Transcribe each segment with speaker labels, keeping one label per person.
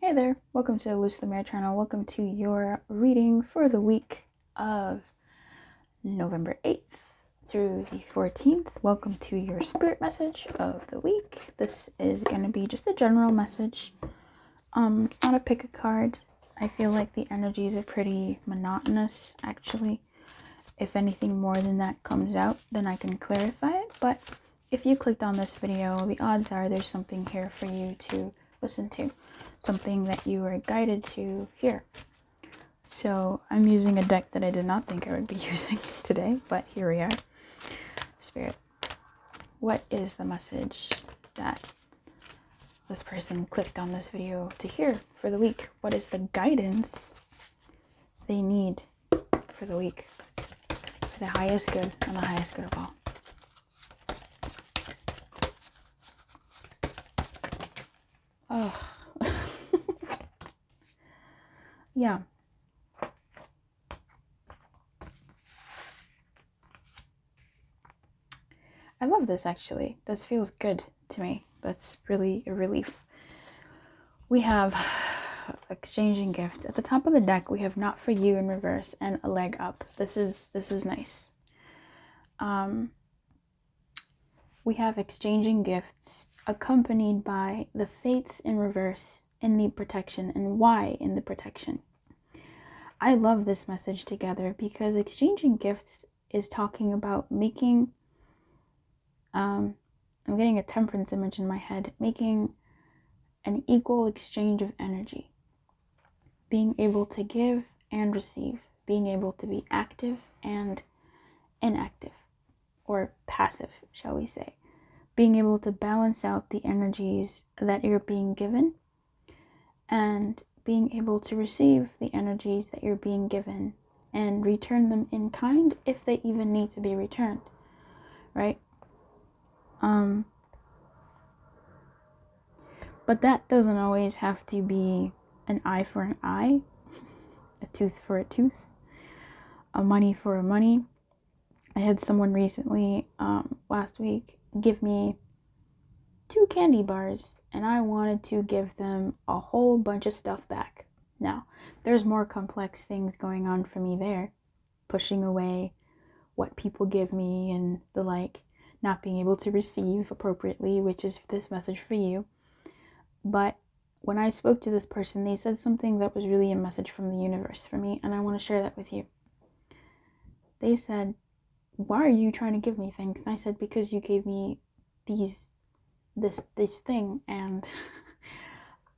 Speaker 1: Hey there, welcome to the Loose the Mirror channel. Welcome to your reading for the week of November 8th through the 14th. Welcome to your spirit message of the week. This is going to be just a general message. It's not a pick a card. I feel like the energies are pretty monotonous, actually. If anything more than that comes out, then I can clarify it. But if you clicked on this video, the odds are there's something here for you to listen to. Something that you were guided to hear. So I'm using a deck that I did not think I would be using today, but here we are. Spirit, what is the message that this person clicked on this video to hear for the week? What is the guidance they need for the week? For the highest good and the highest good of all. Oh. Yeah. I love this actually. This feels good to me. That's really a relief. We have exchanging gifts. At the top of the deck, we have not for you in reverse and a leg up. This is nice. We have exchanging gifts accompanied by the fates in reverse in the protection and why in the protection. I love this message together because exchanging gifts is talking about making, I'm getting a temperance image in my head, making an equal exchange of energy, being able to give and receive, being able to be active and inactive, or passive, shall we say, being able to balance out the energies that you're being given and being able to receive the energies that you're being given and return them in kind if they even need to be returned, right? But that doesn't always have to be an eye for an eye, a tooth for a tooth, a money for a money. I had someone recently, last week, give me 2 candy bars, and I wanted to give them a whole bunch of stuff back. Now, there's more complex things going on for me there, pushing away what people give me and the like, not being able to receive appropriately, which is this message for you. But when I spoke to this person, they said something that was really a message from the universe for me, and I want to share that with you. They said, why are you trying to give me things? And I said, because you gave me this thing, and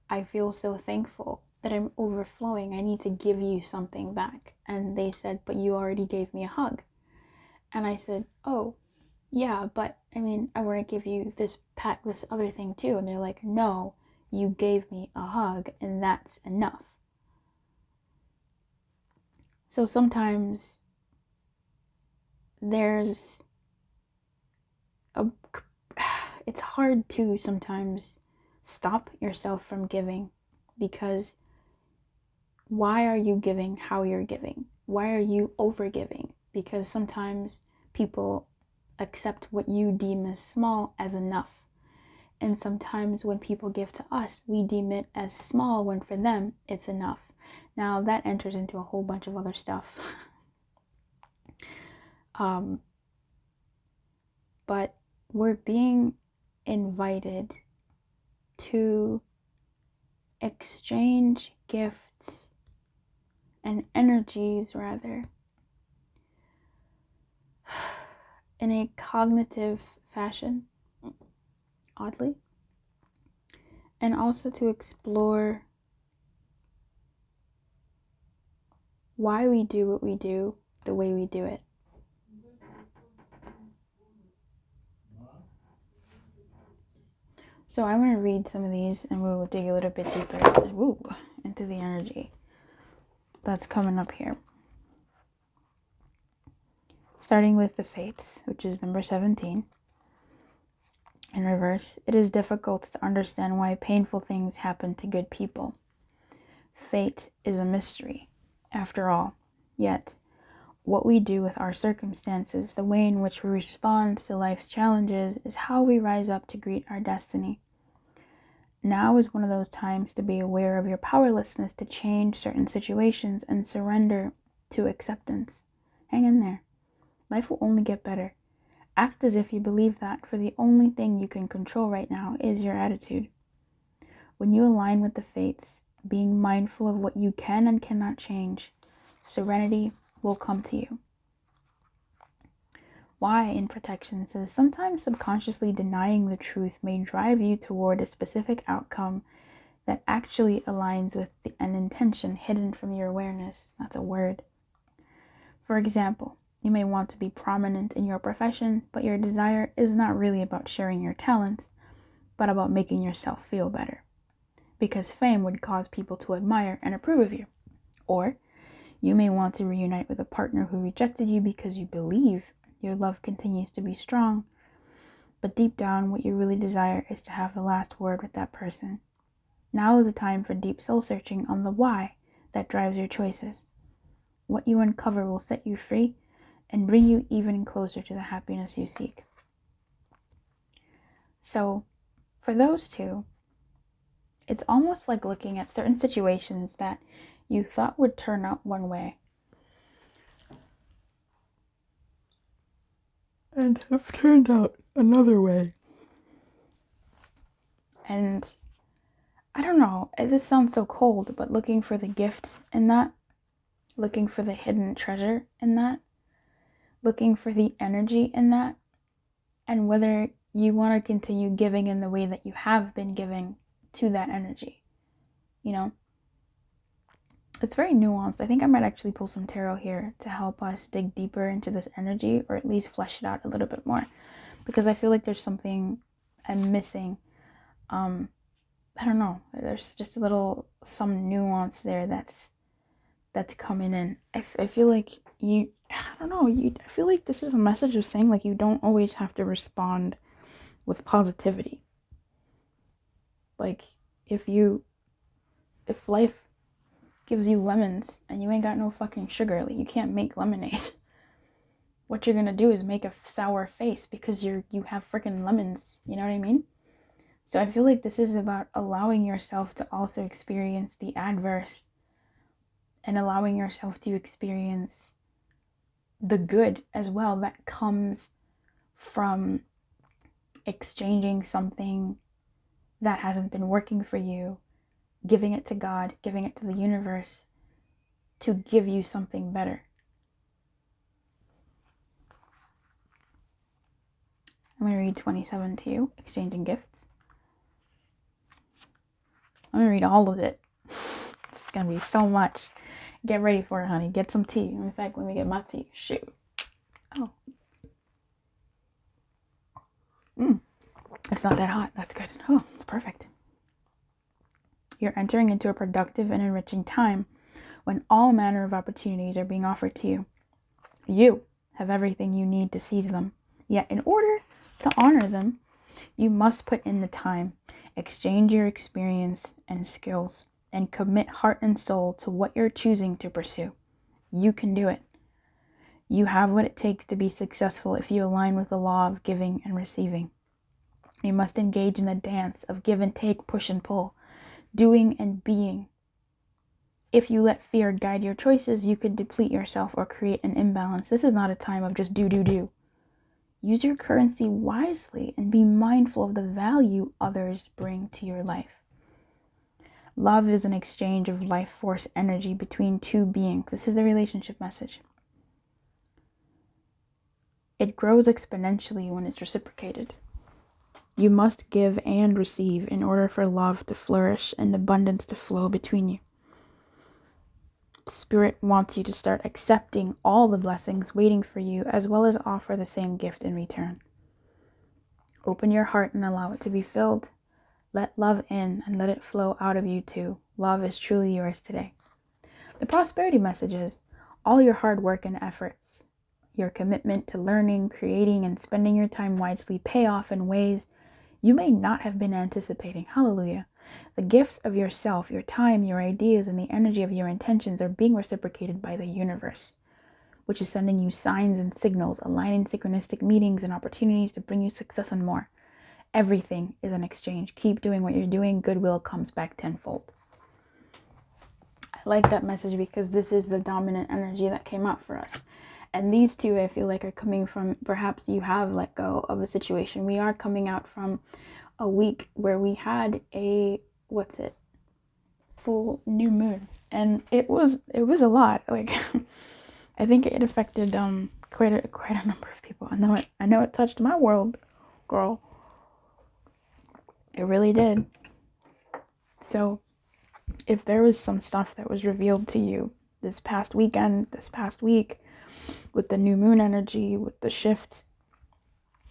Speaker 1: I feel so thankful that I'm overflowing. I need to give you something back. And they said, but you already gave me a hug. And I said, oh, yeah, but I mean, I want to give you this other thing too. And they're like, no, you gave me a hug, and that's enough. So sometimes it's hard to sometimes stop yourself from giving, because why are you giving how you're giving? Why are you over giving? Because sometimes people accept what you deem as small as enough. And sometimes when people give to us, we deem it as small when for them it's enough. Now that enters into a whole bunch of other stuff. But we're being invited to exchange gifts and energies, rather, in a cognitive fashion, oddly, and also to explore why we do what we do the way we do it. So I'm going to read some of these and we'll dig a little bit deeper into the energy that's coming up here. Starting with the fates, which is number 17. In reverse, it is difficult to understand why painful things happen to good people. Fate is a mystery, after all. Yet, what we do with our circumstances, the way in which we respond to life's challenges, is how we rise up to greet our destiny. Now is one of those times to be aware of your powerlessness to change certain situations and surrender to acceptance. Hang in there. Life will only get better. Act as if you believe that, for the only thing you can control right now is your attitude. When you align with the fates, being mindful of what you can and cannot change, serenity will come to you. Why in protection says sometimes subconsciously denying the truth may drive you toward a specific outcome that actually aligns with an intention hidden from your awareness. That's a word. For example, you may want to be prominent in your profession, but your desire is not really about sharing your talents, but about making yourself feel better. Because fame would cause people to admire and approve of you. Or you may want to reunite with a partner who rejected you because you believe your love continues to be strong, but deep down what you really desire is to have the last word with that person. Now is the time for deep soul searching on the why that drives your choices. What you uncover will set you free and bring you even closer to the happiness you seek. So, for those two, it's almost like looking at certain situations that you thought would turn out one way and have turned out another way. And I don't know, this sounds so cold, but looking for the gift in that, looking for the hidden treasure in that, looking for the energy in that, and whether you want to continue giving in the way that you have been giving to that energy. You know, it's very nuanced. I think I might actually pull some tarot here to help us dig deeper into this energy, or at least flesh it out a little bit more, because I feel like there's something I'm missing. I don't know, there's just a little some nuance there that's coming in. I feel like I feel like this is a message of saying like you don't always have to respond with positivity. Like if life gives you lemons and you ain't got no fucking sugar, like you can't make lemonade. What you're gonna do is make a sour face because you have freaking lemons, you know what I mean? So I feel like this is about allowing yourself to also experience the adverse and allowing yourself to experience the good as well that comes from exchanging something that hasn't been working for you, giving it to God, giving it to the universe to give you something better. I'm going to read 27 to you, exchanging gifts. I'm going to read all of it. It's going to be so much. Get ready for it, honey. Get some tea. In fact, let me get my tea. Shoot. Oh. It's not that hot. That's good. Oh, it's perfect. You're entering into a productive and enriching time when all manner of opportunities are being offered to you. You have everything you need to seize them. Yet in order to honor them, you must put in the time, exchange your experience and skills, and commit heart and soul to what you're choosing to pursue. You can do it. You have what it takes to be successful if you align with the law of giving and receiving. You must engage in the dance of give and take, push and pull, doing and being. If you let fear guide your choices, you could deplete yourself or create an imbalance. This is not a time of just do. Use your currency wisely and be mindful of the value others bring to your life. Love is an exchange of life force energy between two beings. This is the relationship message. It grows exponentially when it's reciprocated. You must give and receive in order for love to flourish and abundance to flow between you. Spirit wants you to start accepting all the blessings waiting for you, as well as offer the same gift in return. Open your heart and allow it to be filled. Let love in and let it flow out of you too. Love is truly yours today. The prosperity message is all your hard work and efforts, your commitment to learning, creating, and spending your time wisely pay off in ways you may not have been anticipating. Hallelujah. The gifts of yourself, your time, your ideas, and the energy of your intentions are being reciprocated by the universe, which is sending you signs and signals, aligning synchronistic meetings and opportunities to bring you success and more. Everything is an exchange. Keep doing what you're doing. Goodwill comes back tenfold. I like that message because this is the dominant energy that came out for us. And these two, I feel like, are coming from, perhaps you have let go of a situation. We are coming out from a week where we had a, full new moon. And it was a lot. Like, I think it affected quite a number of people. I know it touched my world, girl. It really did. So if there was some stuff that was revealed to you this past weekend, this past week, with the new moon energy, with the shifts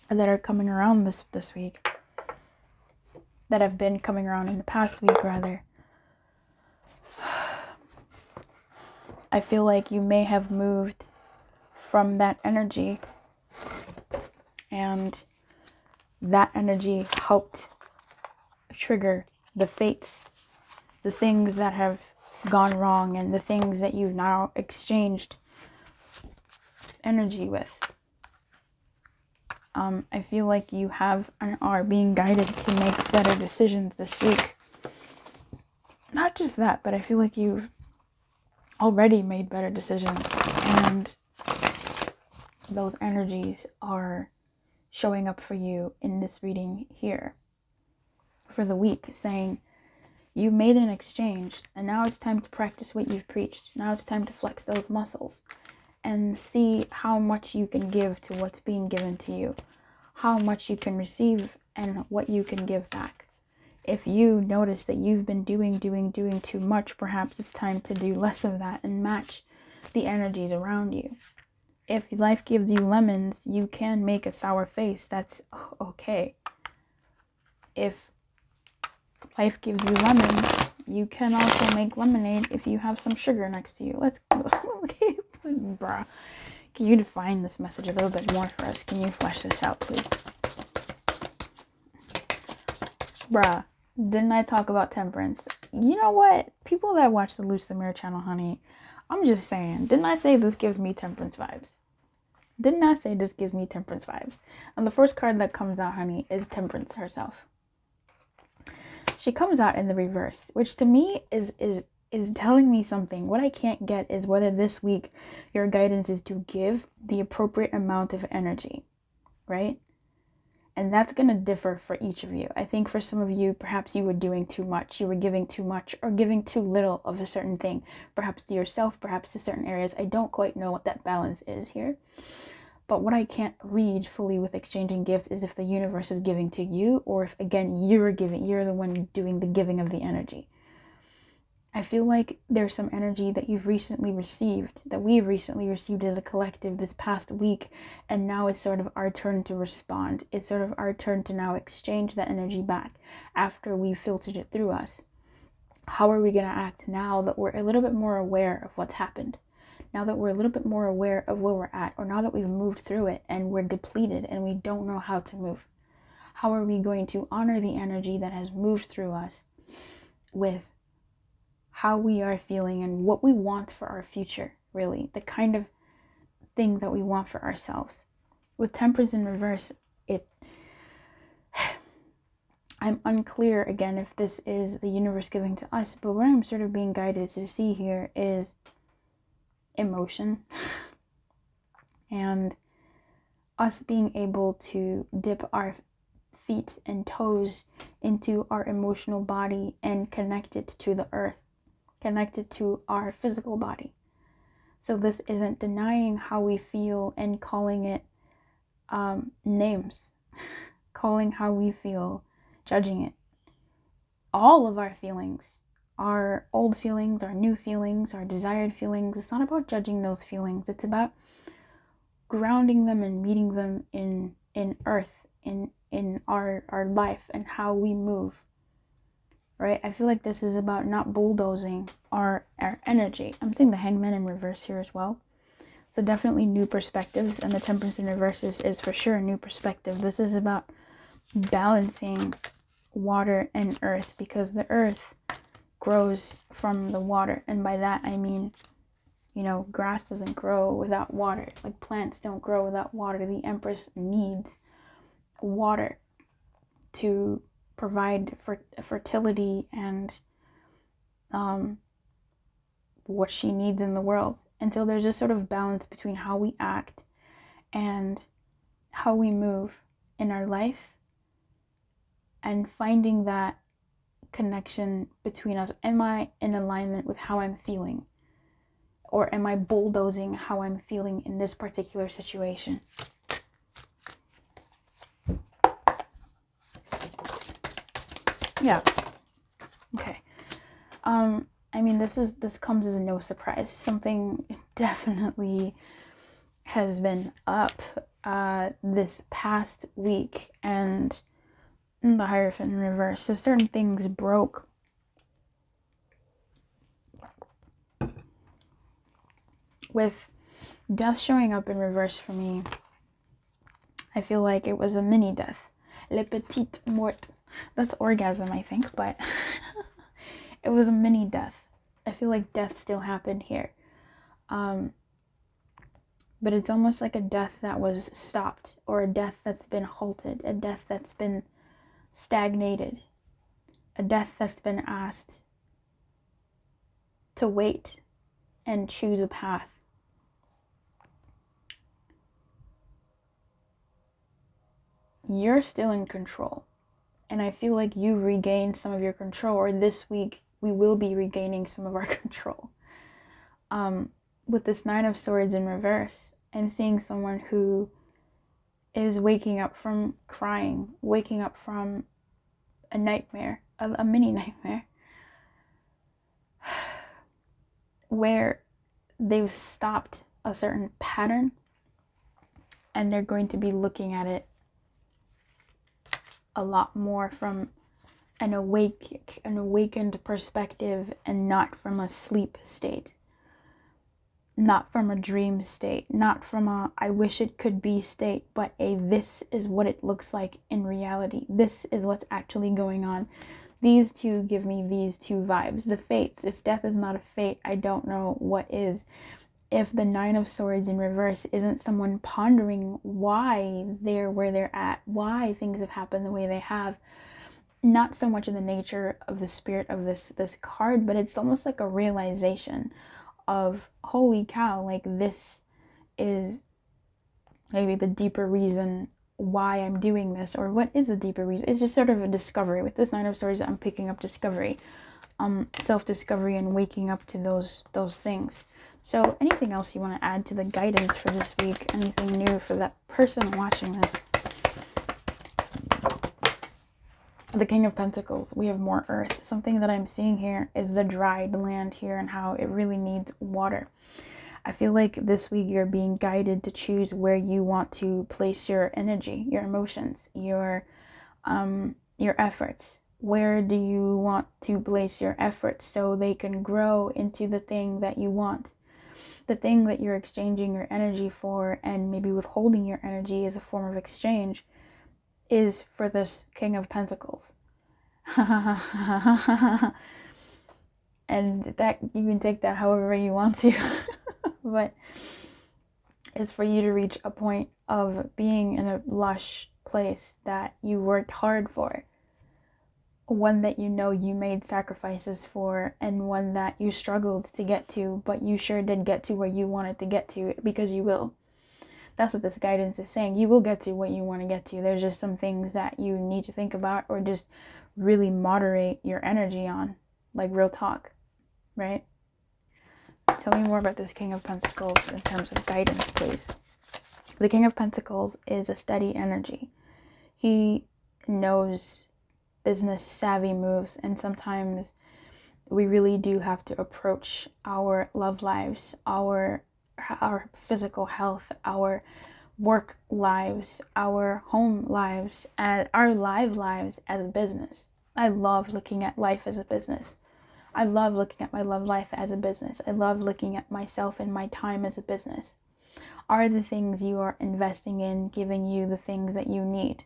Speaker 1: that are coming around this week, that have been coming around in the past week rather, I feel like you may have moved from that energy, and that energy helped trigger the fates, the things that have gone wrong, and the things that you've now exchanged energy with. I feel like you have and are being guided to make better decisions this week. Not just that, but I feel like you've already made better decisions, and those energies are showing up for you in this reading here for the week, saying you made an exchange, and now it's time to practice what you've preached. Now it's time to flex those muscles and see how much you can give to what's being given to you, how much you can receive and what you can give back. If you notice that you've been doing too much, perhaps it's time to do less of that and match the energies around you. If life gives you lemons, you can make a sour face. That's okay. If life gives you lemons, you can also make lemonade if you have some sugar next to you. Let's go. Bruh. Can you define this message a little bit more for us? Can you flesh this out, please? Bruh, didn't I talk about temperance? You know what? People that watch the Loose the Mirror channel, honey, I'm just saying, didn't I say this gives me temperance vibes? Didn't I say this gives me temperance vibes? And the first card that comes out, honey, is Temperance herself. She comes out in the reverse, which to me is telling me something. What I can't get is whether this week your guidance is to give the appropriate amount of energy, right? And that's going to differ for each of you. I think for some of you, perhaps you were doing too much. You were giving too much or giving too little of a certain thing. Perhaps to yourself, perhaps to certain areas. I don't quite know what that balance is here. But what I can't read fully with exchanging gifts is if the universe is giving to you, or if, again, you're the one doing the giving of the energy. I feel like there's some energy that you've recently received, that we've recently received as a collective this past week, and now it's sort of our turn to respond. It's sort of our turn to now exchange that energy back after we've filtered it through us. How are we going to act now that we're a little bit more aware of what's happened? Now that we're a little bit more aware of where we're at, or now that we've moved through it and we're depleted and we don't know how to move? How are we going to honor the energy that has moved through us with how we are feeling and what we want for our future, really, the kind of thing that we want for ourselves? With Temperance in reverse, I'm unclear again if this is the universe giving to us, but what I'm sort of being guided to see here is emotion and us being able to dip our feet and toes into our emotional body and connect it to the earth, connected to our physical body. So this isn't denying how we feel and calling it names, calling how we feel, judging it. All of our feelings, our old feelings, our new feelings, our desired feelings, it's not about judging those feelings. It's about grounding them and meeting them in earth, in our life and how we move. Right? I feel like this is about not bulldozing our energy. I'm seeing the Hangman in reverse here as well. So definitely new perspectives, and the Temperance in reverse is for sure a new perspective. This is about balancing water and earth, because the earth grows from the water. And by that I mean, grass doesn't grow without water. Like plants don't grow without water. The Empress needs water to provide for fertility and what she needs in the world. And so there's a sort of balance between how we act and how we move in our life, and finding that connection between us. Am I in alignment with how I'm feeling? Or am I bulldozing how I'm feeling in this particular situation? Yeah. Okay. I mean, this comes as no surprise. Something definitely has been up this past week, and the Hierophant in reverse. So certain things broke. With death showing up in reverse for me, I feel like it was a mini death. Le petit mort. That's orgasm, I think, but it was a mini death. I feel like death still happened here. But it's almost like a death that was stopped, or a death that's been halted, a death that's been stagnated, a death that's been asked to wait and choose a path. You're still in control. And I feel like you regained some of your control, or this week we will be regaining some of our control. With this Nine of Swords in reverse, I'm seeing someone who is waking up from crying, waking up from a nightmare, a mini nightmare, where they've stopped a certain pattern and they're going to be looking at it a lot more from an awakened perspective, and not from a sleep state, not from a dream state, not from a I wish it could be state, but a this is what it looks like in reality. This is what's actually going on. These two give me these two vibes. The fates. If death is not a fate, I don't know what is. If the Nine of Swords in reverse isn't someone pondering why they're where they're at, why things have happened the way they have, not so much in the nature of the spirit of this card, but it's almost like a realization of, holy cow, like this is maybe the deeper reason why I'm doing this, or what is the deeper reason. It's just sort of a discovery. With this Nine of Swords, I'm picking up discovery, self-discovery, and waking up to those things. So anything else you want to add to the guidance for this week? Anything new for that person watching this? The King of Pentacles, we have more earth. Something that I'm seeing here is the dried land here and how it really needs water. I feel like this week you're being guided to choose where you want to place your energy, your emotions, your efforts. Where do you want to place your efforts so they can grow into the thing that you want? The thing that you're exchanging your energy for, and maybe withholding your energy as a form of exchange, is for this King of Pentacles. And that, you can take that however you want to. But it's for you to reach a point of being in a lush place that you worked hard for. One that you know you made sacrifices for, and one that you struggled to get to, but you sure did get to where you wanted to get to, because you will. That's what this guidance is saying. You will get to what you want to get to. There's just some things that you need to think about, or just really moderate your energy on, like real talk, right? Tell me more about this King of Pentacles in terms of guidance, please. The King of Pentacles is a steady energy. He knows business savvy moves, and sometimes we really do have to approach our love lives, our physical health, our work lives, our home lives, and our lives as a business. I love looking at life as a business. I love looking at my love life as a business. I love looking at myself and my time as a business. Are the things you are investing in giving you the things that you need?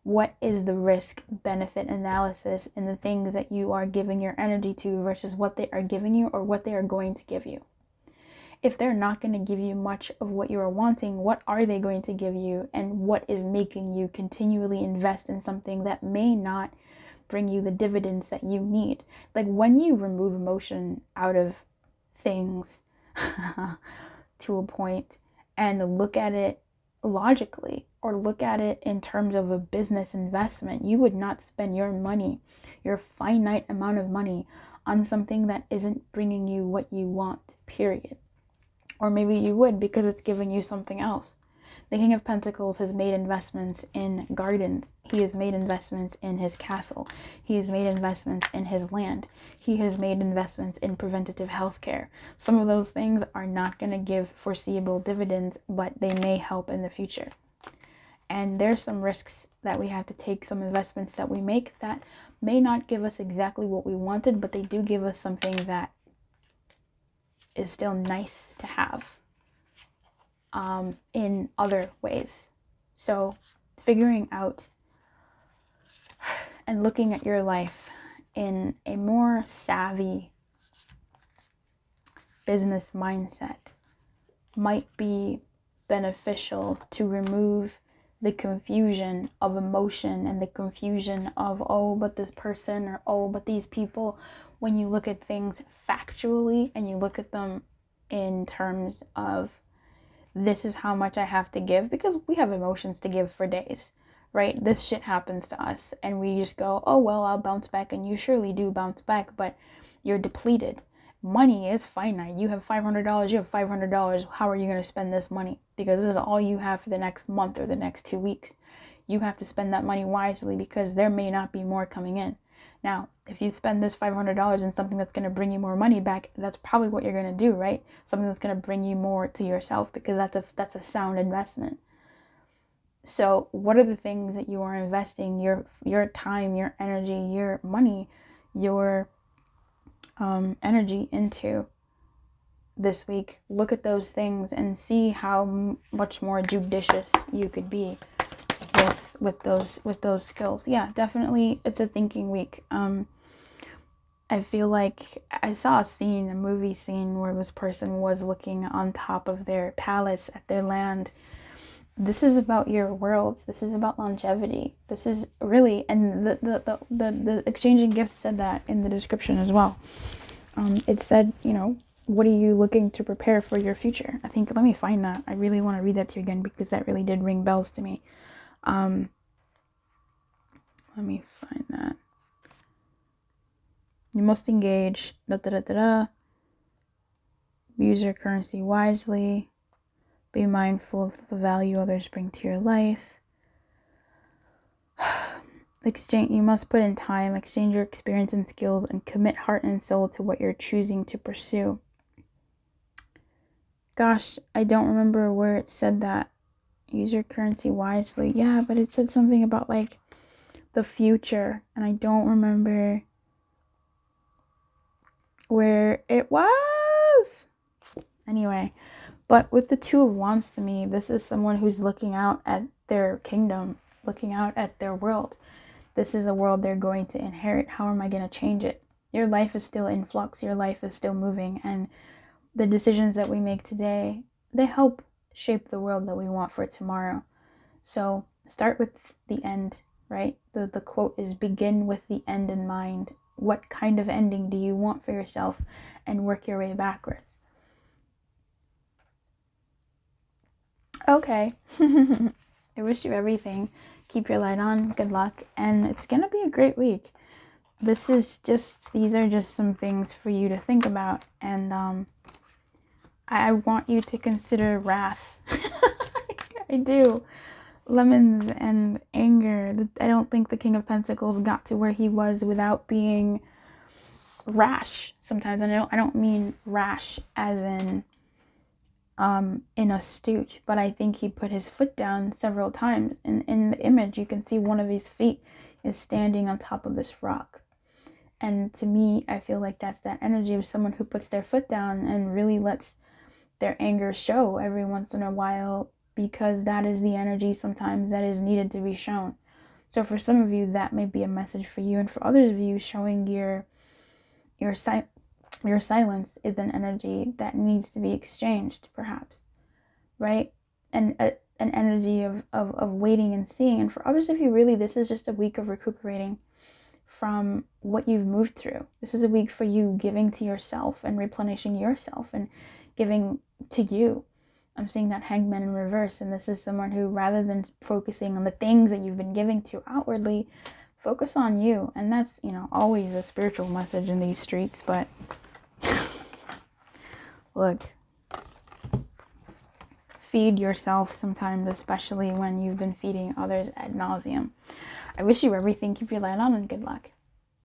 Speaker 1: What is the risk-benefit analysis in the things that you are giving your energy to versus what they are giving you or what they are going to give you? if they're not going to give you much of what you are wanting, what are they going to give you? And what is making you continually invest in something that may not bring you the dividends that you need? Like, when you remove emotion out of things to a point and look at it logically, or look at it in terms of a business investment, you would not spend your money, your finite amount of money, on something that isn't bringing you what you want, period. Or maybe you would, because it's giving you something else. The King of Pentacles has made investments in gardens. He has made investments in his castle. He has made investments in his land. He has made investments in preventative health care. Some of those things are not going to give foreseeable dividends, but they may help in the future. And there's some risks that we have to take, some investments that we make that may not give us exactly what we wanted, but they do give us something that is still nice to have in other ways. So figuring out and looking at your life in a more savvy business mindset might be beneficial to remove the confusion of emotion and the confusion of, oh, but this person, or oh, but these people. When you look at things factually and you look at them in terms of, this is how much I have to give, because we have emotions to give for days, right? This shit happens to us and we just go, oh, well, I'll bounce back. And you surely do bounce back, but you're depleted. Money is finite. You have $500, you have $500. How are you going to spend this money? Because this is all you have for the next month or the next 2 weeks. You have to spend that money wisely, because there may not be more coming in. Now, if you spend this $500 in something that's going to bring you more money back, that's probably what you're going to do, right? Something that's going to bring you more to yourself, because that's a sound investment. So what are the things that you are investing your time, your energy, your money, your energy into this week? Look at those things and see how much more judicious you could be with those skills. Yeah, definitely, it's a thinking week. I feel like I saw a movie scene where this person was looking on top of their palace at their land. This is about your worlds. This is about longevity. This is really, and the exchanging gifts said that in the description as well. It said, what are you looking to prepare for your future? I think, let me find that. I really want to read that to you again, because that really did ring bells to me. Let me find that. You must engage, use your currency wisely, be mindful of the value others bring to your life. You must put in time, exchange your experience and skills, and commit heart and soul to what you're choosing to pursue. Gosh, I don't remember where it said that. Use your currency wisely. Yeah, but it said something about like the future, and I don't remember where it was. Anyway, but with the Two of Wands, to me, this is someone who's looking out at their kingdom, looking out at their world. This is a world they're going to inherit. How am I going to change it? Your life is still in flux. Your life is still moving. And the decisions that we make today, they help shape the world that we want for tomorrow. So start with the end, right? The quote is, begin with the end in mind. What kind of ending do you want for yourself? And work your way backwards. Okay. I wish you everything. Keep your light on. Good luck. And it's going to be a great week. These are just some things for you to think about. And I want you to consider wrath. I do. Lemons and anger. I don't think the King of Pentacles got to where he was without being rash sometimes. And I don't mean rash as in astute, but I think he put his foot down several times. In the image, you can see one of his feet is standing on top of this rock. And to me, I feel like that's that energy of someone who puts their foot down and really lets their anger show every once in a while, because that is the energy sometimes that is needed to be shown. So for some of you, that may be a message for you, and for others of you, showing your Your silence is an energy that needs to be exchanged, perhaps, right? And an energy of waiting and seeing. And for others of you, really, this is just a week of recuperating from what you've moved through. This is a week for you giving to yourself and replenishing yourself and giving to you. I'm seeing that Hangman in reverse, and this is someone who, rather than focusing on the things that you've been giving to outwardly, focus on you. And that's, always a spiritual message in these streets. But look, feed yourself sometimes, especially when you've been feeding others ad nauseum. I wish you everything. Keep your light on and good luck.